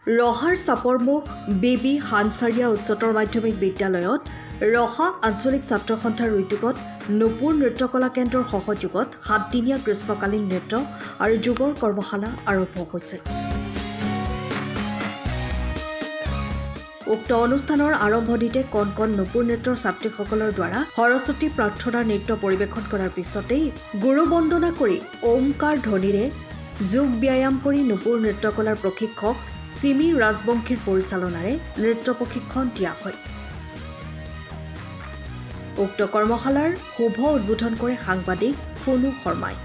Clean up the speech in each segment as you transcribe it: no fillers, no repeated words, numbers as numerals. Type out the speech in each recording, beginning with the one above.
ৰহাৰ চাপৰমুখ বেবী হানচাৰিয়া উচ্চতৰ মাধ্যমিক বিদ্যালয়ত ৰহা আঞ্চলিক ছাত্ৰ সন্থাৰ উদ্যোগত নুপুৰ নৃত্যকলা কেন্দ্ৰৰ সহযোগত 7 দিনীয়া গ্ৰীষ্মকালীন নৃত্য আৰু যোগৰ কৰ্মশালা আৰম্ভ হৈছে। উক্ত অনুষ্ঠানৰ আৰম্ভণিতে কণ কণ নুপুৰ নৃত্যৰ ছাত্ৰীসকলৰ দ্বাৰা সৰস্বতী প্ৰাৰ্থনাৰ নৃত্য পৰিৱেশন কৰাৰ পিছতেই গুৰু বন্দনা কৰি ওমকাৰ ধ্বনিৰে যোগ ব্যায়াম কৰি নুপুৰ নৃত্যকলাৰ প্ৰশিক্ষক চিমি ৰাজবংশীৰ পৰিচালনাৰে নৃত্য প্ৰশিক্ষণ দিয়া হয়। উক্ত কৰ্মশালাৰ শুভ উদ্বোধন কৰে সাংবাদিক ফুনু শৰ্মাই।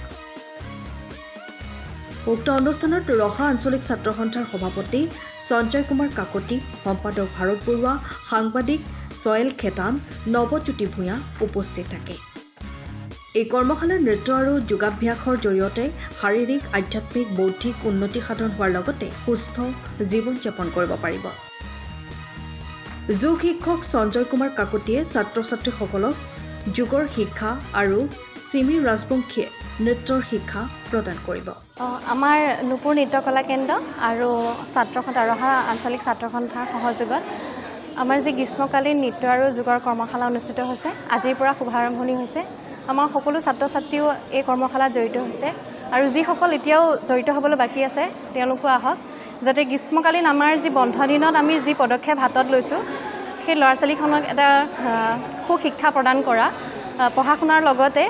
উক্ত অনুষ্ঠানত ৰহা আঞ্চলিক ছাত্ৰ সন্থাৰ সভাপতি সঞ্জয় কুমাৰ কাকতি, সম্পাদক ভাৰত বৰুৱা, সাংবাদিক ছয়েল খেতান, নৱজ্যোতি ভূঞা উপস্থিত থাকে। এই কৰ্মশালাত নৃত্য আৰু যোগাভ্যাসৰ জৰিয়তে শাৰীৰিক, আধ্যাত্মিক, বৌদ্ধিক উন্নতি সাধন হোৱাৰ লগতে সুস্থ জীৱন যাপন কৰিব পাৰিব। যোগ শিক্ষক সঞ্জয় কুমাৰ কাকতিয়ে ছাত্ৰ ছাত্ৰীসকলক যোগৰ শিক্ষা আৰু চিমি ৰাজবংশীয়ে নৃত্যৰ শিক্ষা প্ৰদান কৰিব। আমাৰ নুপুৰ নৃত্যকলা কেন্দ্ৰ আৰু ছাত্ৰ সন্থা ৰহা আঞ্চলিক ছাত্ৰ সন্থাৰ সহযোগত আমাৰ যি গ্ৰীষ্মকালীন নৃত্য আৰু যোগৰ কৰ্মশালা অনুষ্ঠিত হৈছে, আজিৰ পৰা শুভাৰম্ভণি হৈছে। আমাৰ সকলো ছাত্ৰ ছাত্ৰীও এই কৰ্মশালাত জড়িত হৈছে আৰু যিসকল এতিয়াও জড়িত হ'বলৈ বাকী আছে তেওঁলোকো আহক, যাতে গ্ৰীষ্মকালীন আমাৰ যি বন্ধ দিনত আমি যি পদক্ষেপ হাতত লৈছোঁ সেই ল'ৰা ছোৱালীখনক এটা সুশিক্ষা প্ৰদান কৰা, পঢ়া শুনাৰ লগতে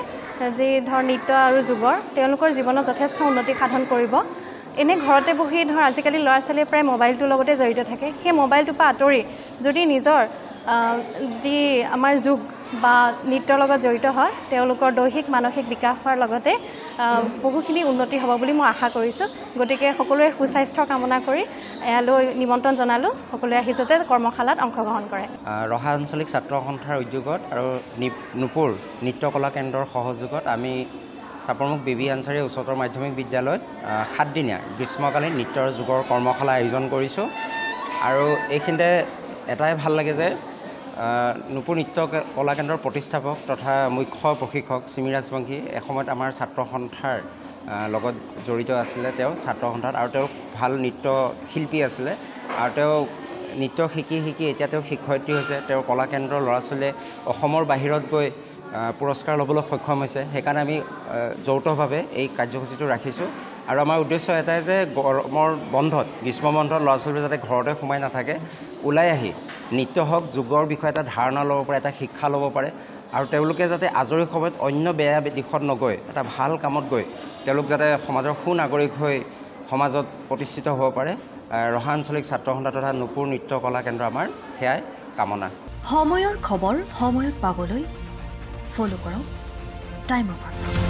যি নৃত্য আৰু যোগৰ তেওঁলোকৰ জীৱনত যথেষ্ট উন্নতি সাধন কৰিব। এনে ঘৰতে বহি আজিকালি ল'ৰা ছোৱালীয়ে প্ৰায় মোবাইলটোৰ লগতে জড়িত থাকে। সেই মোবাইলটোৰ পৰা আঁতৰি যদি নিজৰ যি আমাৰ যোগ বা নৃত্যৰ লগত জড়িত হয়, তেওঁলোকৰ দৈহিক মানসিক বিকাশ হোৱাৰ লগতে বহুখিনি উন্নতি হ'ব বুলি মই আশা কৰিছোঁ। গতিকে সকলোৱে সুস্বাস্থ্য কামনা কৰি ইয়ালৈ নিমন্ত্ৰণ জনালোঁ, সকলোৱে আহি যাতে কৰ্মশালাত অংশগ্ৰহণ কৰে। ৰহা আঞ্চলিক ছাত্ৰ সন্থাৰ উদ্যোগত আৰু নুপুৰ নৃত্যকলা কেন্দ্ৰৰ সহযোগত আমি চাপৰমুখ বেবী হানচাৰিয়া উচ্চতৰ মাধ্যমিক বিদ্যালয়ত 7 দিনীয়া গ্ৰীষ্মকালীন নৃত্য আৰু যোগৰ কৰ্মশালা আয়োজন কৰিছোঁ। আৰু এইখিনিতে এটাই ভাল লাগে যে নুপুৰ নৃত্য কলা কেন্দ্ৰৰ প্ৰতিষ্ঠাপক তথা মুখ্য প্ৰশিক্ষক চিমি ৰাজবংশী এসময়ত আমাৰ ছাত্ৰ সন্থাৰ লগত জড়িত আছিলে। তেওঁ ছাত্ৰ সন্থাত আৰু তেওঁ ভাল নৃত্য শিল্পী আছিলে আৰু তেওঁ নৃত্য শিকি এতিয়া তেওঁ শিক্ষয়িত্ৰী হৈছে। তেওঁৰ কলা কেন্দ্ৰৰ ল'ৰা ছোৱালীয়ে অসমৰ বাহিৰত গৈ পুৰস্কাৰ ল'বলৈ সক্ষম হৈছে। সেইকাৰণে আমি যৌথভাৱে এই কাৰ্যসূচীটো ৰাখিছোঁ। আৰু আমাৰ উদ্দেশ্য এটাই যে গৰমৰ বন্ধত, গ্ৰীষ্ম বন্ধত ল'ৰা ছোৱালীবোৰ যাতে ঘৰতে সোমাই নাথাকে, ওলাই আহি নৃত্য হওক যোগৰ বিষয়ে এটা ধাৰণা ল'ব পাৰে, এটা শিক্ষা ল'ব পাৰে আৰু তেওঁলোকে যাতে আজৰি সময়ত অন্য বেয়া দিশত নগৈ এটা ভাল কামত গৈ তেওঁলোক যাতে সমাজৰ সুনাগৰিক হৈ সমাজত প্ৰতিষ্ঠিত হ'ব পাৰে। ৰহা আঞ্চলিক ছাত্ৰ সন্থা তথা নুপুৰ নৃত্য কলা কেন্দ্ৰ আমাৰ সেয়াই কামনা। সময়ৰ খবৰ সময়ত পাবলৈ ফ'ল' কৰক টাইম অফ আছাম।